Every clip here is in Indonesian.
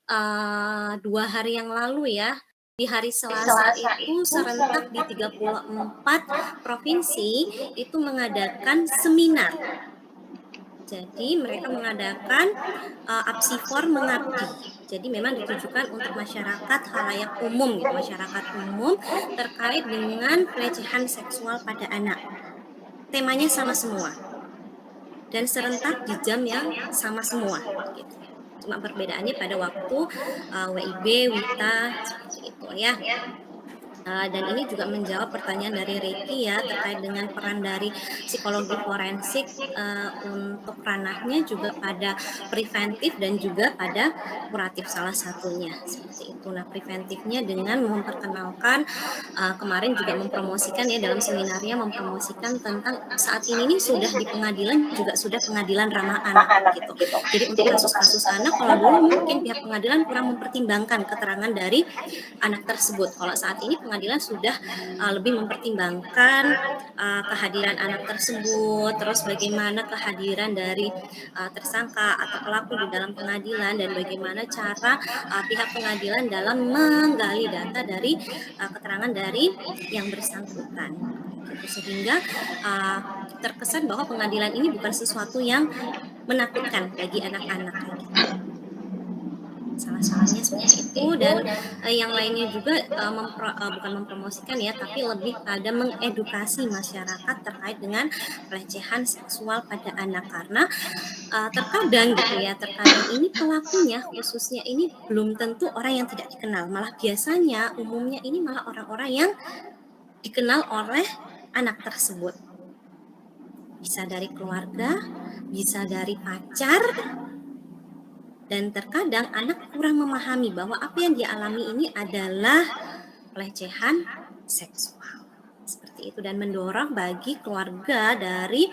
2 hari yang lalu ya, di hari Di Selasa Selasa itu itu serentak di serentak di 34 34 provinsi provinsi itu itu mengadakan mengadakan seminar. seminar. Jadi Jadi mereka mereka mengadakan mengadakan Apsifor Apsifor Mengabdi. Mengabdi. Jadi Jadi memang memang ditujukan untuk ditujukan untuk masyarakat masyarakat halayak halayak umum gitu, umum, masyarakat umum umum terkait terkait dengan dengan pelecehan pelecehan seksual pada seksual anak. pada anak. Temanya sama Temanya sama semua semua dan dan serentak di serentak jam di jam yang yang sama sama semua semua. gitu. Cuma perbedaannya pada Perbedaannya pada waktu waktu WIB, WIB, WITA WITA seperti itu seperti ya. itu ya. Dan ini Dan juga ini juga menjawab menjawab pertanyaan dari pertanyaan dari Ricky ya Ricky ya terkait dengan terkait dengan peran peran dari dari psikologi psikologi forensik forensik untuk untuk ranahnya ranahnya juga juga pada pada preventif dan preventif juga dan juga pada pada kuratif salah kuratif salah satunya satunya. seperti itu. Seperti Nah, itu. Nah, preventifnya preventifnya dengan dengan memperkenalkan kemarin juga kemarin juga mempromosikan ya mempromosikan dalam ya dalam seminarnya seminarnya mempromosikan mempromosikan tentang tentang saat saat ini ini sudah di sudah di pengadilan juga pengadilan sudah juga sudah pengadilan ramah pengadilan anak anak gitu. gitu. Jadi untuk Jadi untuk kasus-kasus kasus-kasus anak kalau anak dulu kalau dulu mungkin pihak mungkin pihak pengadilan kurang pengadilan mempertimbangkan keterangan dari anak anak tersebut. Kalau saat tersebut. ini Kalau saat pengadilan ini sudah pengadilan lebih lebih mempertimbangkan mempertimbangkan kehadiran anak kehadiran anak tersebut, tersebut, terus terus bagaimana bagaimana kehadiran kehadiran dari dari tersangka tersangka atau atau pelaku di pelaku dalam di dalam pengadilan dan pengadilan dan bagaimana bagaimana cara cara pihak pihak pengadilan pengadilan dalam dalam menggali menggali data data dari dari keterangan dari keterangan dari yang yang bersangkutan bersangkutan. gitu sehingga uh, terkesan bahwa Terkesan bahwa pengadilan ini bukan pengadilan bukan sesuatu yang sesuatu yang menakutkan menakutkan bagi bagi anak-anak kayak anak-anak gitu. kayak gitu. Salah Salah satunya satunya seperti seperti itu itu dan dan yang yang lainnya lainnya juga juga bukan bukan mempromosikan ya, mempromosikan ya, tapi tapi lebih lebih pada pada mengedukasi mengedukasi masyarakat masyarakat terkait dengan terkait dengan pelecehan seksual pada pelecehan anak seksual pada karena anak. terkadang gitu ya, Terkadang gitu terkadang ya, ini terkadang pelakunya pelakunya khususnya ini khususnya ini belum belum tentu tentu orang yang orang tidak yang tidak dikenal, malah dikenal. Malah biasanya biasanya umumnya ini malah umumnya ini orang-orang malah yang orang-orang yang dikenal oleh dikenal oleh anak anak tersebut. tersebut. Bisa dari keluarga, bisa Bisa dari dari pacar, pacar, dan terkadang dan anak terkadang kurang anak memahami kurang bahwa apa memahami yang dia bahwa apa alami yang ini dialami ini adalah adalah pelecehan pelecehan seksual. seksual. Seperti itu dan mendorong bagi keluarga dari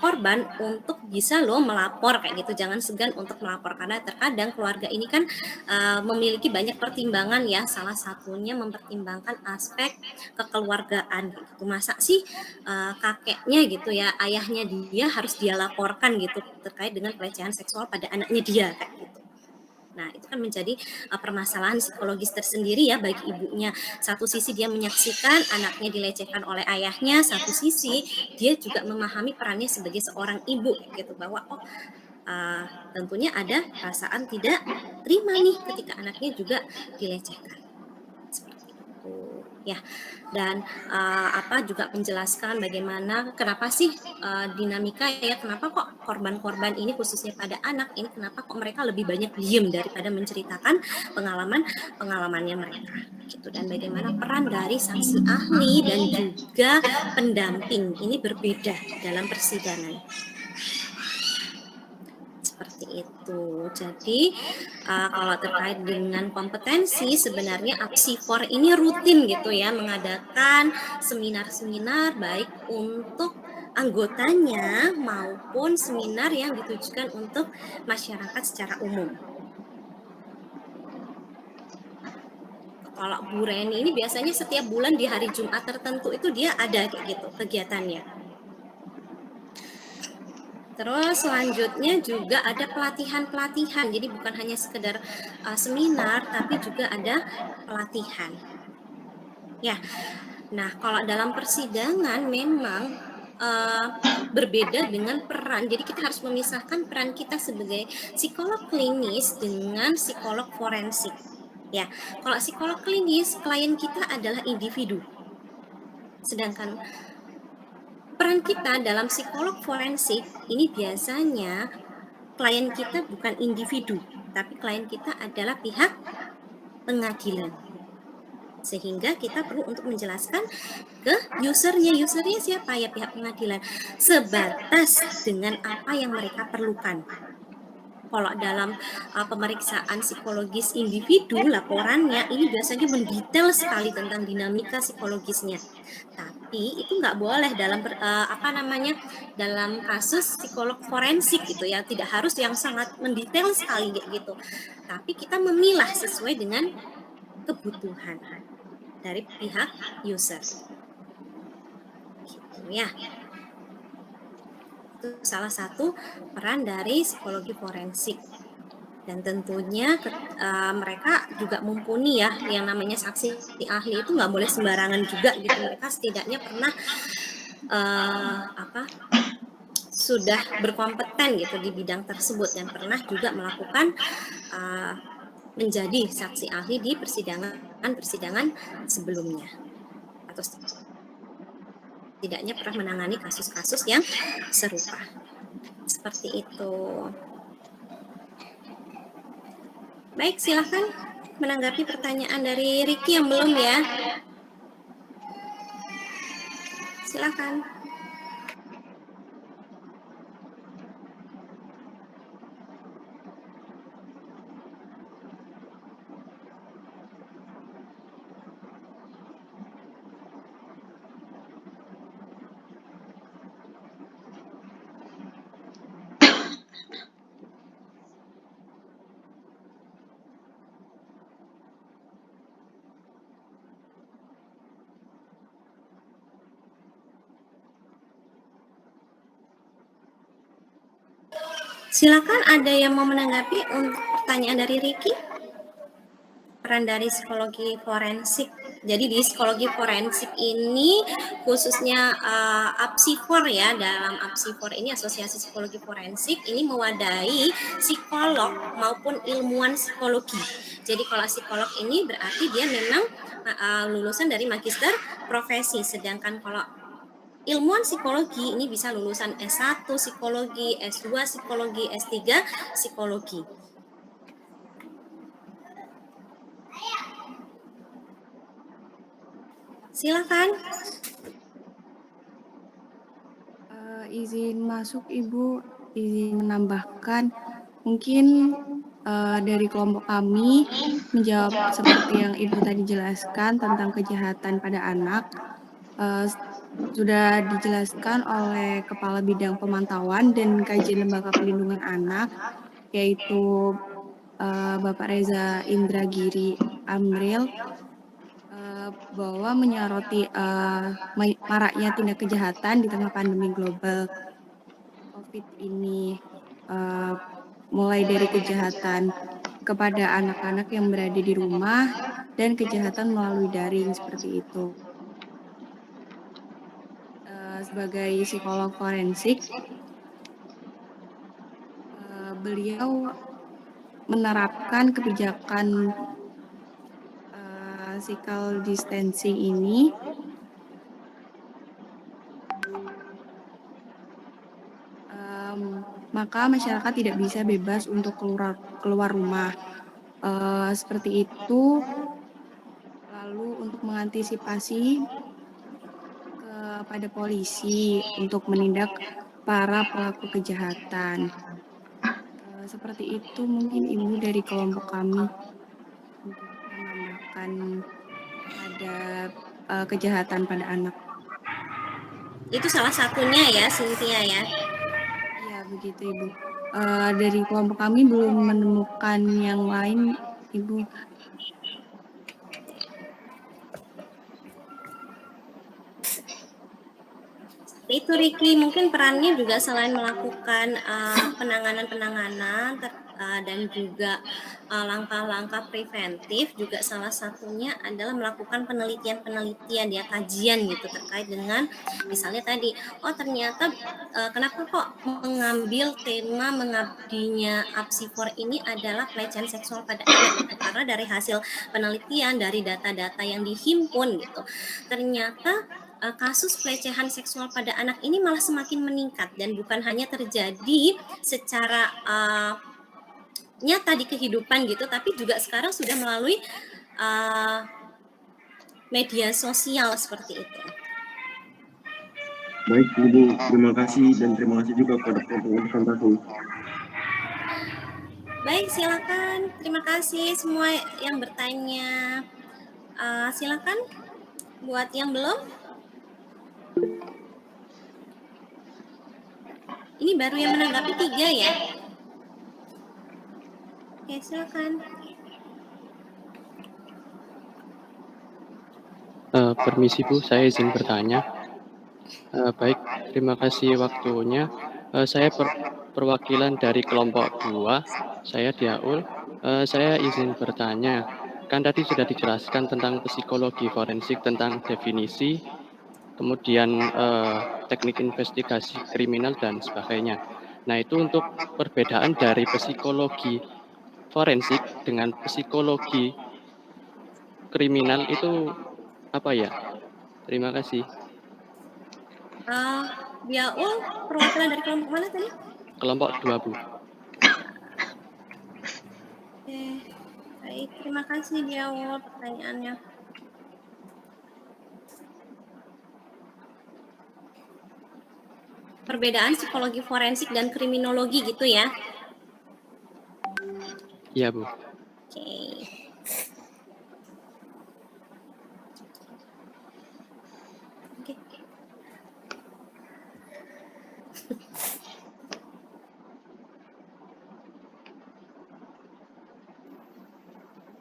korban untuk bisa loh melapor kayak gitu. Jangan segan untuk melapor karena terkadang keluarga ini kan memiliki banyak pertimbangan ya. Salah satunya mempertimbangkan aspek kekeluargaan kayak gitu. Masa sih kakeknya gitu ya, ayahnya dia harus dia laporkan gitu terkait dengan pelecehan seksual pada anaknya dia kayak gitu. Nah, itu kan menjadi permasalahan psikologis tersendiri ya bagi ibunya. Satu sisi dia menyaksikan anaknya dilecehkan oleh ayahnya, satu sisi dia juga memahami perannya sebagai seorang ibu gitu bahwa tentunya ada perasaan tidak terima nih ketika anaknya juga dilecehkan. Seperti itu. Ya. Dan juga menjelaskan bagaimana kenapa sih dinamika ya, kenapa kok korban-korban ini khususnya pada anak ini kenapa kok mereka lebih banyak diem daripada menceritakan pengalamannya mereka gitu dan bagaimana peran dari saksi ahli dan juga pendamping ini berbeda dalam persidangan. Seperti itu. Jadi kalau terkait dengan kompetensi sebenarnya Apsifor ini rutin gitu ya mengadakan seminar-seminar baik untuk anggotanya maupun seminar yang ditujukan untuk masyarakat secara umum. Kalau Bu Reni ini biasanya setiap bulan di hari Jumat tertentu itu dia ada kayak gitu kegiatannya. Terus selanjutnya juga ada pelatihan-pelatihan. Jadi bukan hanya sekedar seminar, tapi juga ada pelatihan. Ya, nah kalau dalam persidangan memang berbeda dengan peran. Jadi kita harus memisahkan peran kita sebagai psikolog klinis dengan psikolog forensik. Ya, kalau psikolog klinis klien kita adalah individu. Sedangkan peran kita dalam psikolog forensik ini biasanya klien kita bukan individu, tapi klien kita adalah pihak pengadilan. Sehingga kita perlu untuk menjelaskan ke usernya. Usernya siapa? Ya pihak pengadilan. Sebatas dengan apa yang mereka perlukan. Kalau dalam pemeriksaan psikologis individu, laporannya ini biasanya mendetail sekali tentang dinamika psikologisnya. Tapi itu nggak boleh dalam dalam kasus psikolog forensik gitu ya. Tidak harus yang sangat mendetail sekali kayak gitu. Tapi kita memilah sesuai dengan kebutuhan dari pihak user. Gitu ya. Itu salah satu peran dari psikologi forensik. Dan tentunya mereka juga mumpuni ya, yang namanya saksi ahli itu nggak boleh sembarangan juga gitu. Mereka setidaknya pernah sudah berkompeten gitu di bidang tersebut dan pernah juga melakukan menjadi saksi ahli di persidangan sebelumnya atau setidaknya pernah menangani kasus-kasus yang serupa. Seperti itu. Baik, silahkan menanggapi pertanyaan dari Ricky yang belum ya. Silahkan. Silakan, ada yang mau menanggapi untuk pertanyaan dari Ricky? Peran dari psikologi forensik. Jadi di psikologi forensik ini khususnya APSIFOR ya, dalam APSIFOR ini Asosiasi Psikologi Forensik ini mewadahi psikolog maupun ilmuwan psikologi. Jadi kalau psikolog ini berarti dia memang lulusan dari magister profesi, sedangkan kalau ilmuwan psikologi ini bisa lulusan S1 psikologi, S2 psikologi, S3 psikologi. Silakan. Izin masuk Ibu, izin menambahkan mungkin dari kelompok kami menjawab seperti yang Ibu tadi jelaskan tentang kejahatan pada anak. Sudah dijelaskan oleh Kepala Bidang Pemantauan dan Kajian Lembaga Perlindungan Anak, yaitu Bapak Reza Indragiri Amril, bahwa menyoroti maraknya tindak kejahatan di tengah pandemi global COVID ini, mulai dari kejahatan kepada anak-anak yang berada di rumah dan kejahatan melalui daring seperti itu. Sebagai psikolog forensik, beliau menerapkan kebijakan physical distancing ini maka masyarakat tidak bisa bebas untuk keluar rumah. Seperti itu. Lalu untuk mengantisipasi kepada polisi untuk menindak para pelaku kejahatan. Seperti itu mungkin Ibu dari kelompok kami untuk menambahkan terhadap kejahatan pada anak. Itu salah satunya ya, Cynthia ya. Iya begitu Ibu. Dari kelompok kami belum menemukan yang lain Ibu. Itu Ricky, mungkin perannya juga selain melakukan penanganan-penanganan dan juga langkah-langkah preventif, juga salah satunya adalah melakukan penelitian-penelitian ya, kajian gitu terkait dengan misalnya tadi, oh ternyata kenapa kok mengambil tema mengabdinya APSIFOR ini adalah pelecehan seksual pada anak gitu, karena dari hasil penelitian, dari data-data yang dihimpun gitu, ternyata kasus pelecehan seksual pada anak ini malah semakin meningkat dan bukan hanya terjadi secara nyata di kehidupan gitu, tapi juga sekarang sudah melalui media sosial seperti itu. Baik Ibu, terima kasih dan terima kasih juga kepada kelompok presentasi. Baik, silakan. Terima kasih semua yang bertanya. Silakan buat yang belum. Ini baru yang menanggapi 3 ya. Oke, silakan. Permisi Bu, saya izin bertanya. Baik, terima kasih waktunya. Saya perwakilan dari kelompok 2. Saya Diaul. Saya izin bertanya. Kan tadi sudah dijelaskan tentang psikologi forensik, tentang definisi, kemudian teknik investigasi kriminal dan sebagainya. Nah, itu untuk perbedaan dari psikologi forensik dengan psikologi kriminal itu apa ya? Terima kasih. Diaul, perwakilan dari kelompok mana tadi? Kelompok 2, Bu. Oke, baik. Terima kasih Diaul pertanyaannya. Perbedaan psikologi forensik dan kriminologi gitu ya? Iya, Bu. Oke. Oke.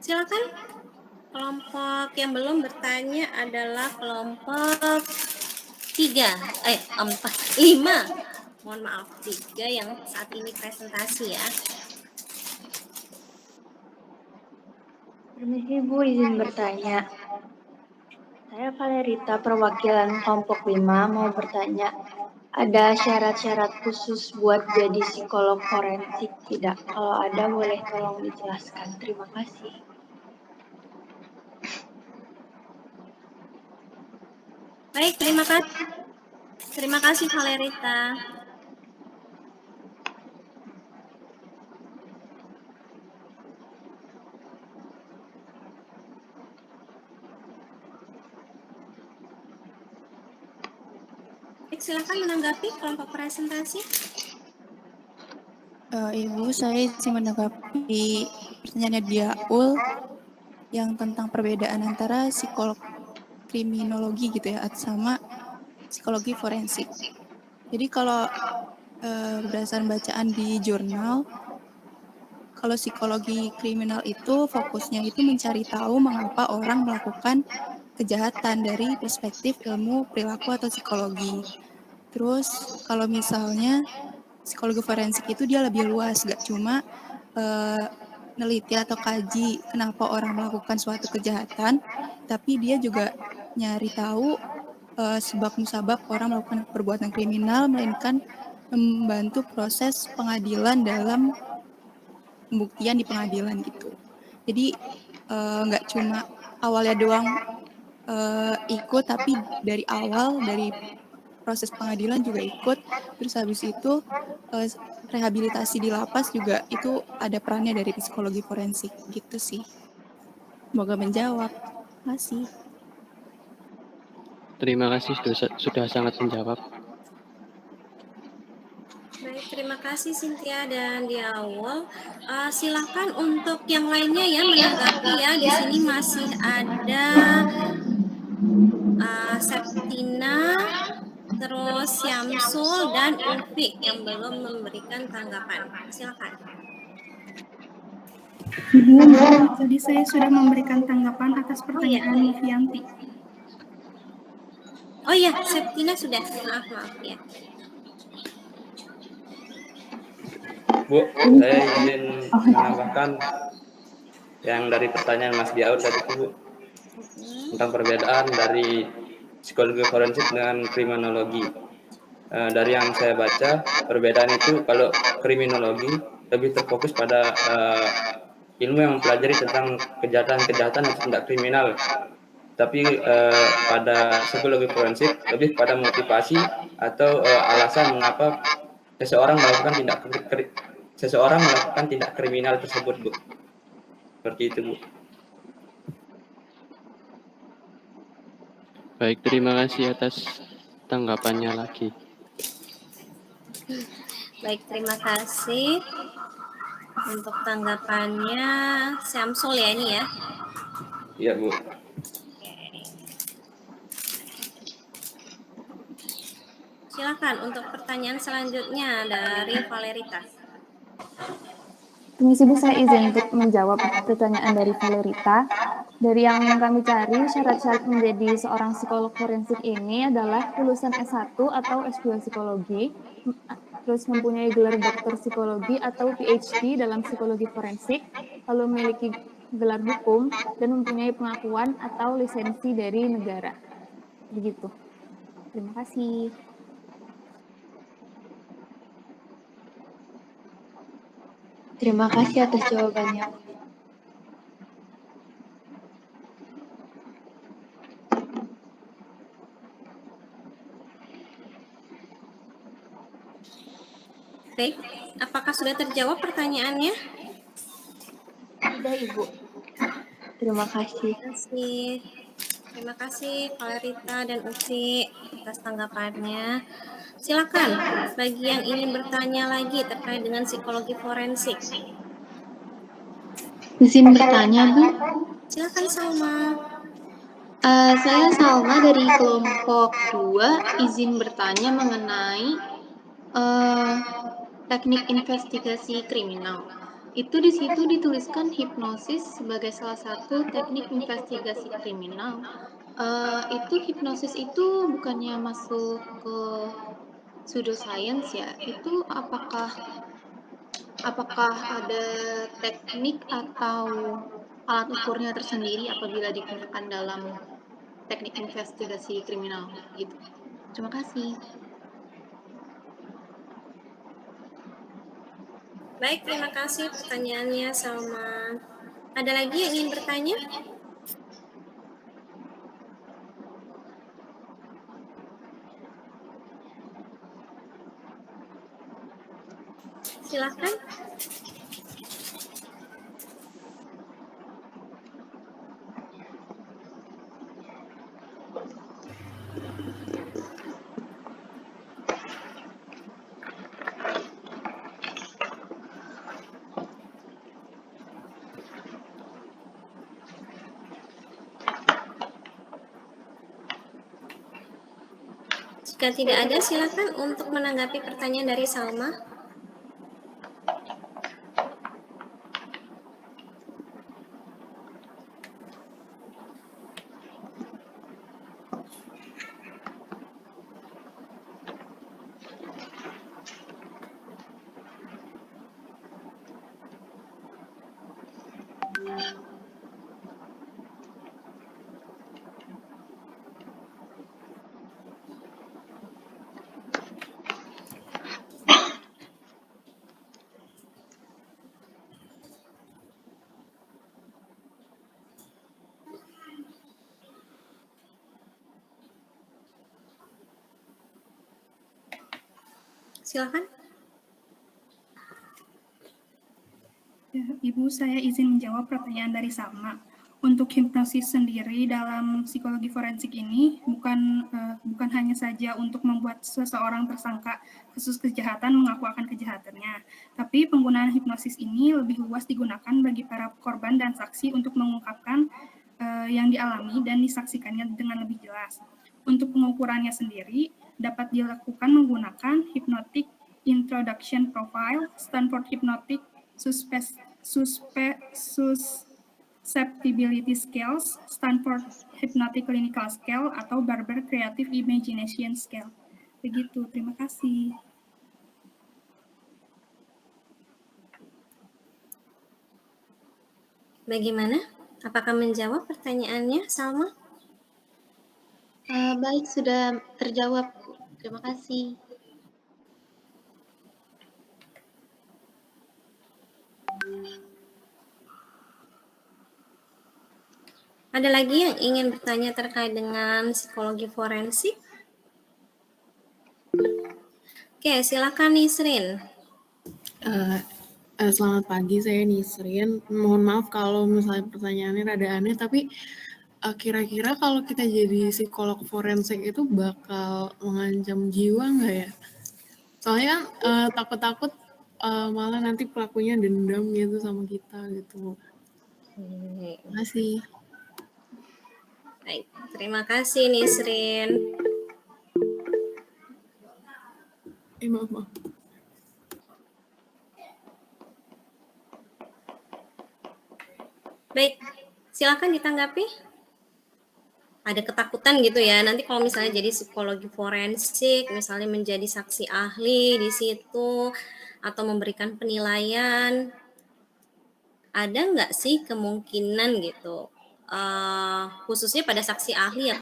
Silakan. Kelompok yang belum bertanya adalah kelompok 5. Mohon maaf, 3 yang saat ini presentasi ya. Permisi Bu, izin bertanya. Saya Valerita, perwakilan kelompok 5, mau bertanya, ada syarat-syarat khusus buat jadi psikolog forensik tidak? Kalau ada, boleh tolong dijelaskan. Terima kasih. Baik, terima kasih. Terima kasih Valerita. Baik, silakan menanggapi kelompok presentasi. Ibu, saya izin menanggapi pertanyaannya Diaul yang tentang perbedaan antara psikolog kriminologi gitu ya sama psikologi forensik. Jadi kalau berdasarkan bacaan di jurnal, kalau psikologi kriminal itu fokusnya itu mencari tahu mengapa orang melakukan kejahatan dari perspektif ilmu perilaku atau psikologi. Terus kalau misalnya psikologi forensik itu dia lebih luas, gak cuma neliti atau kaji kenapa orang melakukan suatu kejahatan, tapi dia juga nyari tahu sebab musabab orang melakukan perbuatan kriminal, melainkan membantu proses pengadilan dalam pembuktian di pengadilan gitu. Jadi nggak cuma awalnya doang ikut, tapi dari awal, dari proses pengadilan juga ikut. Terus habis itu rehabilitasi di lapas juga itu ada perannya dari psikologi forensik gitu sih. Semoga menjawab. Terima kasih. Terima kasih sudah sangat menjawab. Baik, terima kasih Cynthia dan Diaul. Silakan untuk yang lainnya ya menanggapi ya. Di sini masih ada Septina, terus Syamsul dan Ufik yang belum memberikan tanggapan. Silakan. Ibu, tadi saya sudah memberikan tanggapan atas pertanyaan Novianti. Oh ya, Septina sudah. Maaf ya. Bu, saya izin menambahkan yang dari pertanyaan Mas Diaul tadi Bu, tentang perbedaan dari psikologi forensik dengan kriminologi. Dari yang saya baca, perbedaan itu kalau kriminologi lebih terfokus pada ilmu yang mempelajari tentang kejahatan-kejahatan atau tindak kriminal. Tapi pada psikologi forensik lebih pada motivasi atau alasan mengapa seseorang melakukan tindak kriminal tersebut, Bu. Seperti itu, Bu. Baik, terima kasih atas tanggapannya lagi. Baik, terima kasih untuk tanggapannya Syamsul ya ini ya. Iya, Bu. Silakan untuk pertanyaan selanjutnya dari Valerita. Permisi Bu, saya izin untuk menjawab pertanyaan dari Valerita. Dari yang kami cari, syarat-syarat menjadi seorang psikolog forensik ini adalah lulusan S1 atau S2 psikologi, terus mempunyai gelar dokter psikologi atau PhD dalam psikologi forensik, lalu memiliki gelar hukum, dan mempunyai pengakuan atau lisensi dari negara. Begitu. Terima kasih. Terima kasih atas jawabannya. Baik, apakah sudah terjawab pertanyaannya? Sudah, Ibu. Terima kasih. Terima kasih Valerita dan Uci atas tanggapannya. Silakan bagi yang ingin bertanya lagi terkait dengan psikologi forensik. Izin bertanya, Bu. Silakan Salma. Saya Salma dari kelompok 2, izin bertanya mengenai teknik investigasi kriminal. Itu di situ dituliskan hipnosis sebagai salah satu teknik investigasi kriminal. Itu hipnosis itu bukannya masuk ke pseudoscience ya? Itu apakah ada teknik atau alat ukurnya tersendiri apabila digunakan dalam teknik investigasi kriminal gitu? Terima kasih. Baik, terima kasih pertanyaannya Salma. Ada lagi yang ingin bertanya? Silakan. Jika tidak ada, silakan untuk menanggapi pertanyaan dari Salma. Silakan. Ya, Ibu, saya izin menjawab pertanyaan dari Salma. Untuk hipnosis sendiri dalam psikologi forensik ini bukan hanya saja untuk membuat seseorang tersangka kasus kejahatan mengaku akan kejahatannya, tapi penggunaan hipnosis ini lebih luas digunakan bagi para korban dan saksi untuk mengungkapkan yang dialami dan disaksikannya dengan lebih jelas. Untuk pengukurannya sendiri dapat dilakukan menggunakan Hypnotic Introduction Profile, Stanford Hypnotic Susceptibility Scales, Stanford Hypnotic Clinical Scale, atau Barber Creative Imagination Scale. Begitu, terima kasih. Bagaimana? Apakah menjawab pertanyaannya, Salma? Baik, sudah terjawab. Terima kasih. Ada lagi yang ingin bertanya terkait dengan psikologi forensik? Oke, silakan Nisrin. Selamat pagi, saya Nisrin. Mohon maaf kalau misalnya pertanyaannya rada aneh, tapi kira-kira kalau kita jadi psikolog forensik itu bakal mengancam jiwa nggak ya? Soalnya kan takut-takut malah nanti pelakunya dendam gitu sama kita gitu. Terima kasih. Baik, terima kasih Nisrin. Maaf. Baik, silakan ditanggapi. ada ketakutan gitu ya, nanti kalau misalnya jadi psikologi forensik, misalnya menjadi saksi ahli di situ, atau memberikan penilaian, ada nggak sih kemungkinan gitu, khususnya pada saksi ahli ya